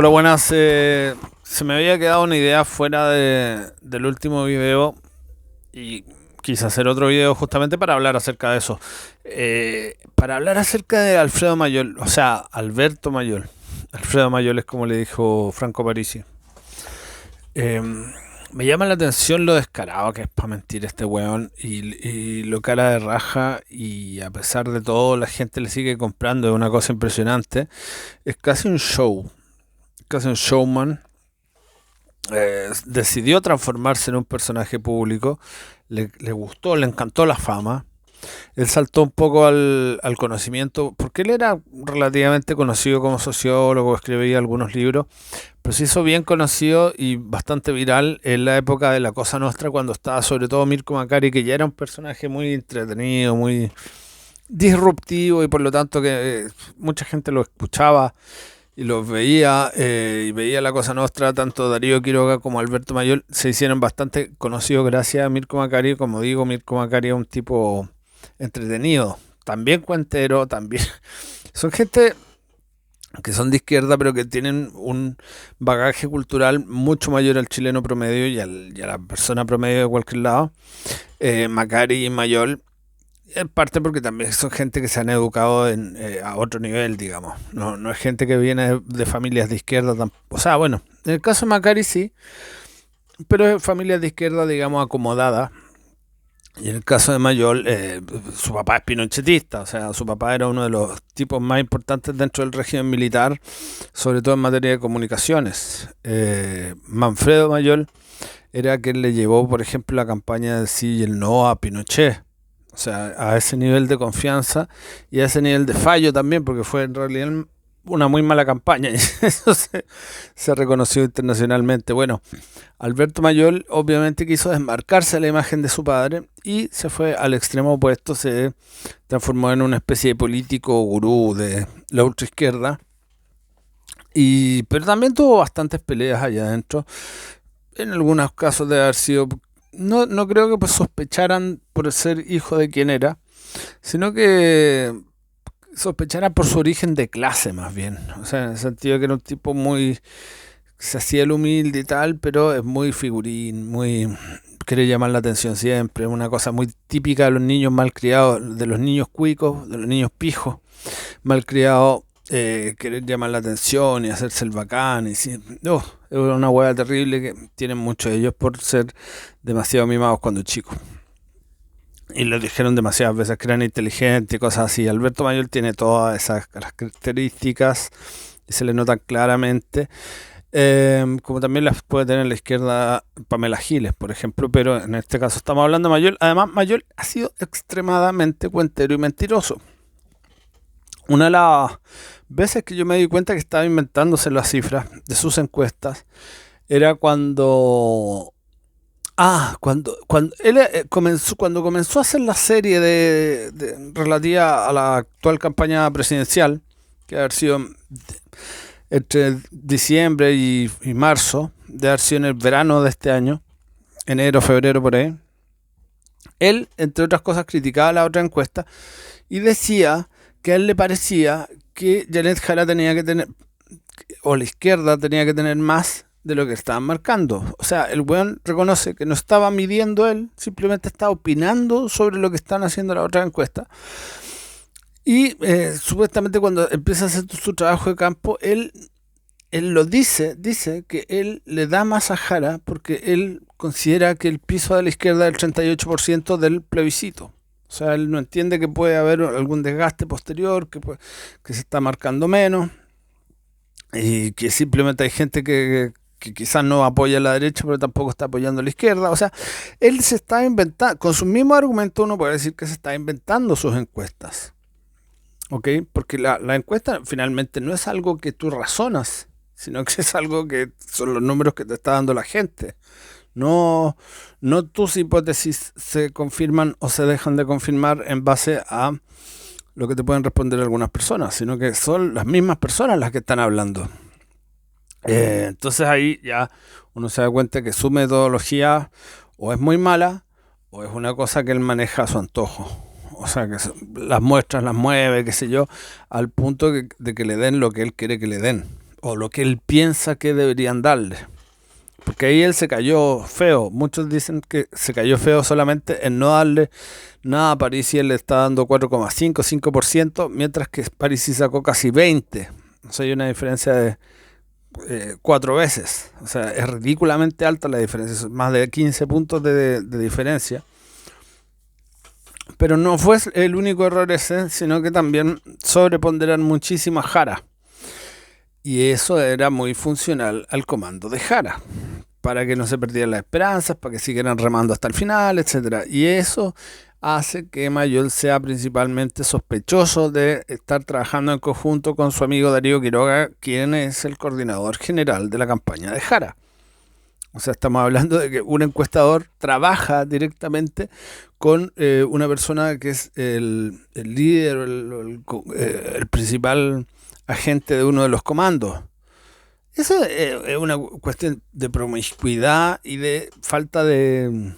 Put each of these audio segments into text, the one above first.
Hola, buenas. Se me había quedado una idea fuera del último video y quise hacer otro video justamente para hablar acerca de eso. Para hablar acerca de Alfredo Mayol, o sea, Alberto Mayol. Alfredo Mayol es como le dijo Franco Parisi. Eh, Me llama la atención lo descarado que es para mentir este weón y lo cara de raja y a pesar de todo la gente le sigue comprando, es una cosa impresionante. Es casi un showman. Decidió transformarse en un personaje público, le gustó, le encantó la fama. Él saltó un poco al conocimiento, porque él era relativamente conocido como sociólogo, escribía algunos libros, pero se hizo bien conocido y bastante viral en la época de la Cosa Nostra, cuando estaba sobre todo Mirko Macari, que ya era un personaje muy entretenido, muy disruptivo y por lo tanto que mucha gente lo escuchaba y los veía, y veía la Cosa Nostra. Tanto Darío Quiroga como Alberto Mayol se hicieron bastante conocidos gracias a Mirko Macari. Como digo, Mirko Macari es un tipo entretenido, también cuentero, también son gente que son de izquierda pero que tienen un bagaje cultural mucho mayor al chileno promedio y a la persona promedio de cualquier lado. Macari y Mayol, en parte porque también son gente que se han educado a otro nivel, digamos. No es gente que viene de familias de izquierda. O sea, bueno, en el caso de Macari sí, pero es familias de izquierda, digamos, acomodadas. Y en el caso de Mayol, su papá es pinochetista, o sea, su papá era uno de los tipos más importantes dentro del régimen militar, sobre todo en materia de comunicaciones. Manfredo Mayol era quien le llevó, por ejemplo, la campaña del sí y el no a Pinochet. O sea, a ese nivel de confianza y a ese nivel de fallo también, porque fue en realidad una muy mala campaña y eso se reconoció internacionalmente. Bueno, Alberto Mayol obviamente quiso desmarcarse de la imagen de su padre y se fue al extremo opuesto, se transformó en una especie de político gurú de la ultraizquierda, pero también tuvo bastantes peleas allá adentro. En algunos casos de haber sido, no creo que pues sospecharan por ser hijo de quien era, sino que sospecharan por su origen de clase más bien. O sea, en el sentido de que era un tipo muy, se hacía el humilde y tal, pero es muy figurín, muy quiere llamar la atención siempre, una cosa muy típica de los niños malcriados, de los niños cuicos, de los niños pijos, malcriados, querer llamar la atención y hacerse el bacán. Y sí, es una hueá terrible que tienen muchos de ellos por ser demasiado mimados cuando chicos. Y les dijeron demasiadas veces que eran inteligentes y cosas así. Alberto Mayol tiene todas esas características y se le notan claramente. Como también las puede tener la izquierda Pamela Giles, por ejemplo, pero en este caso estamos hablando de Mayol. Además, Mayol ha sido extremadamente cuentero y mentiroso. Una de las veces que yo me di cuenta que estaba inventándose las cifras de sus encuestas era cuando él cuando comenzó a hacer la serie relativa a la actual campaña presidencial, que ha sido entre diciembre y marzo, de haber sido en el verano de este año, enero, febrero, por ahí. Él, entre otras cosas, criticaba la otra encuesta y decía que a él le parecía que Janet Jara tenía que tener, o la izquierda tenía que tener más de lo que estaban marcando. O sea, el weón reconoce que no estaba midiendo él, simplemente estaba opinando sobre lo que están haciendo la otra encuesta. Y supuestamente cuando empieza a hacer su trabajo de campo, él lo dice que él le da más a Jara porque él considera que el piso de la izquierda es el 38% del plebiscito. O sea, él no entiende que puede haber algún desgaste posterior, que se está marcando menos y que simplemente hay gente que quizás no apoya a la derecha, pero tampoco está apoyando a la izquierda. O sea, él se está inventando, con sus mismos argumentos uno puede decir que se está inventando sus encuestas. ¿Ok? Porque la encuesta finalmente no es algo que tú razonas, sino que es algo que son los números que te está dando la gente. No tus hipótesis se confirman o se dejan de confirmar en base a lo que te pueden responder algunas personas, sino que son las mismas personas las que están hablando. Entonces ahí ya uno se da cuenta que su metodología o es muy mala o es una cosa que él maneja a su antojo. O sea, que las muestras las mueve, qué sé yo, al punto de que le den lo que él quiere que le den. o lo que él piensa que deberían darle. Porque ahí él se cayó feo. Muchos dicen que se cayó feo solamente en no darle nada a Parisi. Él le está dando 4,5, 5%, mientras que Parisi sacó casi 20. O sea, hay una diferencia de 4 veces. O sea, es ridículamente alta la diferencia. Es más de 15 puntos de diferencia. Pero no fue el único error ese, sino que también sobreponderan muchísimo a Jara. Y eso era muy funcional al comando de Jara, para que no se perdieran las esperanzas, para que siguieran remando hasta el final, etcétera. Y eso hace que Mayol sea principalmente sospechoso de estar trabajando en conjunto con su amigo Darío Quiroga, quien es el coordinador general de la campaña de Jara. O sea, estamos hablando de que un encuestador trabaja directamente con una persona que es el líder, el principal agente de uno de los comandos. Eso es una cuestión de promiscuidad y de falta de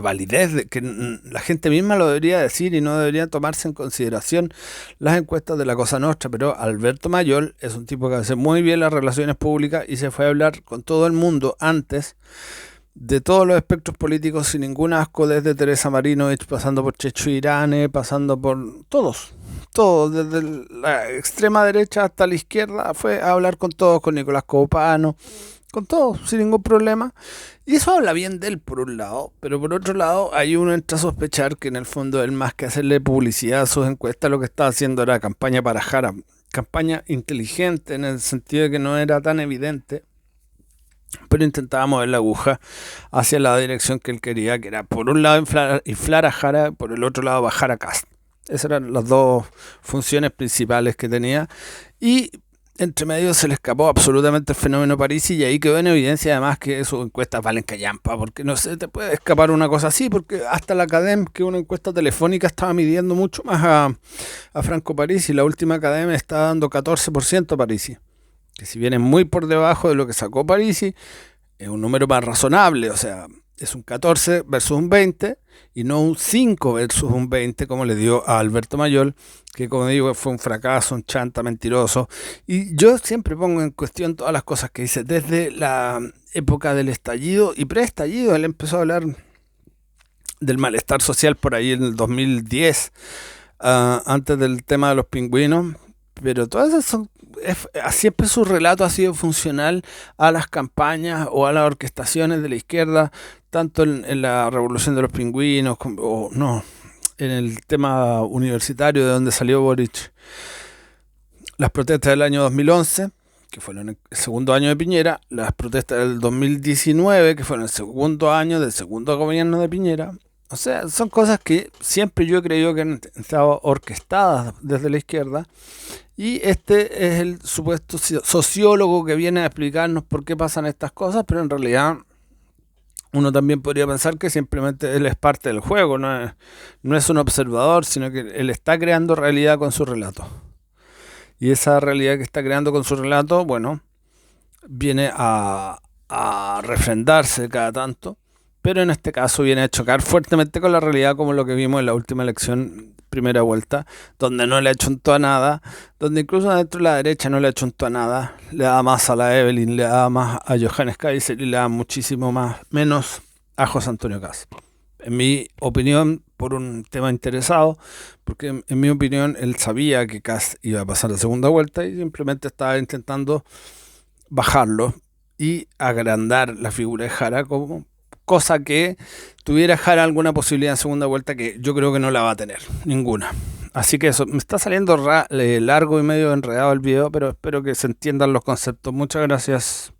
validez, de que la gente misma lo debería decir y no debería tomarse en consideración las encuestas de la Cosa Nostra. Pero Alberto Mayol es un tipo que hace muy bien las relaciones públicas y se fue a hablar con todo el mundo antes de todos los espectros políticos sin ningún asco, desde Teresa Marinovich, pasando por Checho Irane, pasando por todos, desde la extrema derecha hasta la izquierda, fue a hablar con todos, con Nicolás Copano, con todos, sin ningún problema. Y eso habla bien de él por un lado, pero por otro lado ahí uno entra a sospechar que en el fondo él, más que hacerle publicidad a sus encuestas, lo que estaba haciendo era campaña para Jara, campaña inteligente en el sentido de que no era tan evidente, pero intentaba mover la aguja hacia la dirección que él quería, que era por un lado inflar a Jara, por el otro lado bajar a Kast. Esas eran las dos funciones principales que tenía, y entre medio se le escapó absolutamente el fenómeno Parisi, y ahí quedó en evidencia además que sus encuestas valen callampa, porque no se te puede escapar una cosa así, porque hasta la Academ, que una encuesta telefónica, estaba midiendo mucho más a Franco Parisi. La última Academ está dando 14% a Parisi, que si bien es muy por debajo de lo que sacó Parisi, es un número más razonable. O sea, es un 14 versus un 20 y no un 5 versus un 20 como le dio a Alberto Mayol, que como digo fue un fracaso, un chanta, mentiroso. Y yo siempre pongo en cuestión todas las cosas que dice. Desde la época del estallido y preestallido, él empezó a hablar del malestar social por ahí en el 2010, antes del tema de los pingüinos. Pero todas esas son, siempre su relato ha sido funcional a las campañas o a las orquestaciones de la izquierda, tanto en la revolución de los pingüinos, o no, en el tema universitario de donde salió Boric, las protestas del año 2011, que fueron el segundo año de Piñera, las protestas del 2019, que fueron el segundo año del segundo gobierno de Piñera. O sea, son cosas que siempre yo he creído que han estado orquestadas desde la izquierda, y este es el supuesto sociólogo que viene a explicarnos por qué pasan estas cosas, pero en realidad uno también podría pensar que simplemente él es parte del juego, no es un observador, sino que él está creando realidad con su relato. Y esa realidad que está creando con su relato, bueno, viene a refrendarse cada tanto, pero en este caso viene a chocar fuertemente con la realidad, como lo que vimos en la última elección, primera vuelta, donde no le achuntó a nada, donde incluso dentro de la derecha no le achuntó a nada, le da más a la Evelyn, le da más a Johannes Kaiser y le da muchísimo menos a José Antonio Kast. En mi opinión, por un tema interesado, porque en mi opinión él sabía que Kast iba a pasar la segunda vuelta y simplemente estaba intentando bajarlo y agrandar la figura de Jara, como cosa que tuviera Jara alguna posibilidad en segunda vuelta, que yo creo que no la va a tener, ninguna. Así que eso, me está saliendo largo y medio enredado el video, pero espero que se entiendan los conceptos. Muchas gracias.